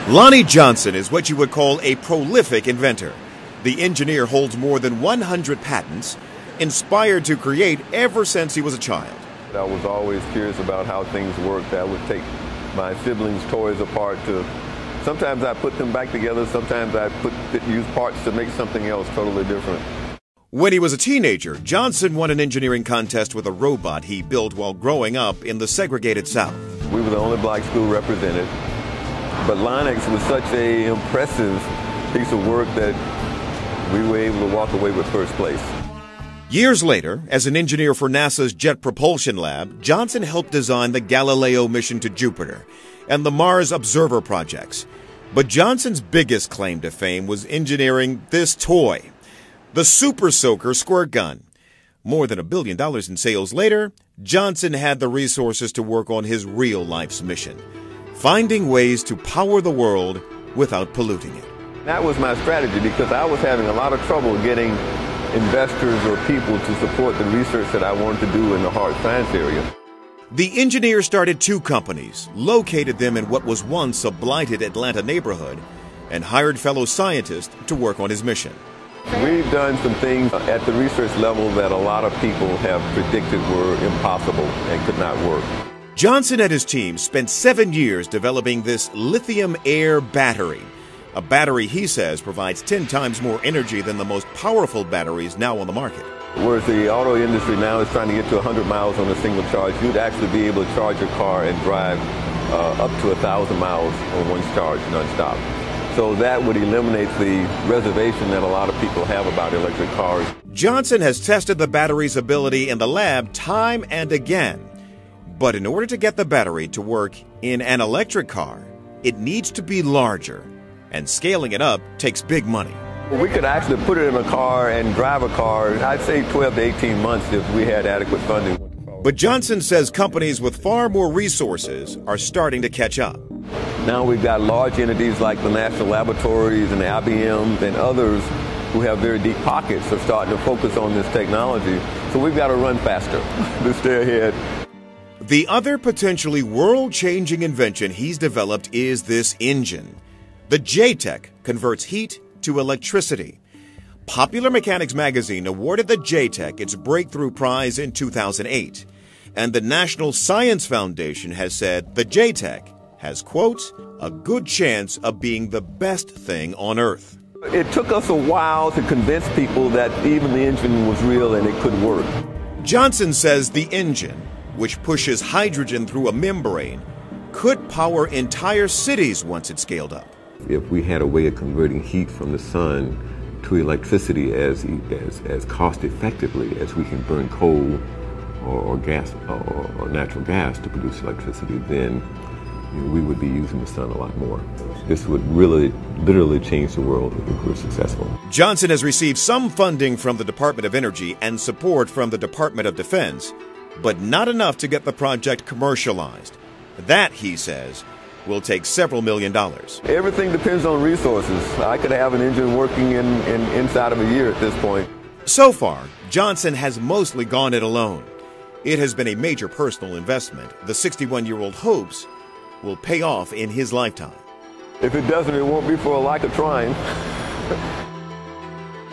Lonnie Johnson is what you would call a prolific inventor. The engineer holds more than 100 patents, inspired to create ever since he was a child. I was always curious about how things worked. I would take my siblings' toys apart sometimes I put them back together, sometimes I use parts to make something else totally different. When he was a teenager, Johnson won an engineering contest with a robot he built while growing up in the segregated South. We were the only black school represented, but Linux was such an impressive piece of work that we were able to walk away with first place. Years later, as an engineer for NASA's Jet Propulsion Lab, Johnson helped design the Galileo mission to Jupiter and the Mars Observer projects. But Johnson's biggest claim to fame was engineering this toy, the Super Soaker squirt gun. More than $1 billion in sales later, Johnson had the resources to work on his real life's mission, finding ways to power the world without polluting it. That was my strategy because I was having a lot of trouble getting investors or people to support the research that I wanted to do in the hard science area. The engineer started 2 companies, located them in what was once a blighted Atlanta neighborhood, and hired fellow scientists to work on his mission. We've done some things at the research level that a lot of people have predicted were impossible and could not work. Johnson and his team spent 7 years developing this lithium-air battery. A battery, he says, provides 10 times more energy than the most powerful batteries now on the market. Whereas the auto industry now is trying to get to 100 miles on a single charge, you'd actually be able to charge your car and drive up to 1,000 miles on one charge nonstop. So that would eliminate the reservation that a lot of people have about electric cars. Johnson has tested the battery's ability in the lab time and again. But in order to get the battery to work in an electric car, it needs to be larger. And scaling it up takes big money. We could actually put it in a car and drive a car, I'd say 12 to 18 months if we had adequate funding. But Johnson says companies with far more resources are starting to catch up. Now we've got large entities like the National Laboratories and the IBM and others who have very deep pockets are starting to focus on this technology. So we've got to run faster to stay ahead. The other potentially world-changing invention he's developed is this engine. The JTEC converts heat to electricity. Popular Mechanics magazine awarded the JTEC its breakthrough prize in 2008. And the National Science Foundation has said the JTEC has, quote, a good chance of being the best thing on Earth. It took us a while to convince people that even the engine was real and it could work. Johnson says the engine, which pushes hydrogen through a membrane, could power entire cities once it's scaled up. If we had a way of converting heat from the sun to electricity as cost effectively as we can burn coal or gas or natural gas to produce electricity, then we would be using the sun a lot more. This would really, literally change the world if we're successful. Johnson has received some funding from the Department of Energy and support from the Department of Defense, but not enough to get the project commercialized. That, he says, will take several $1 million. Everything depends on resources. I could have an engine working inside of a year at this point. So far, Johnson has mostly gone it alone. It has been a major personal investment the 61-year-old hopes will pay off in his lifetime. If it doesn't, it won't be for a lack of trying.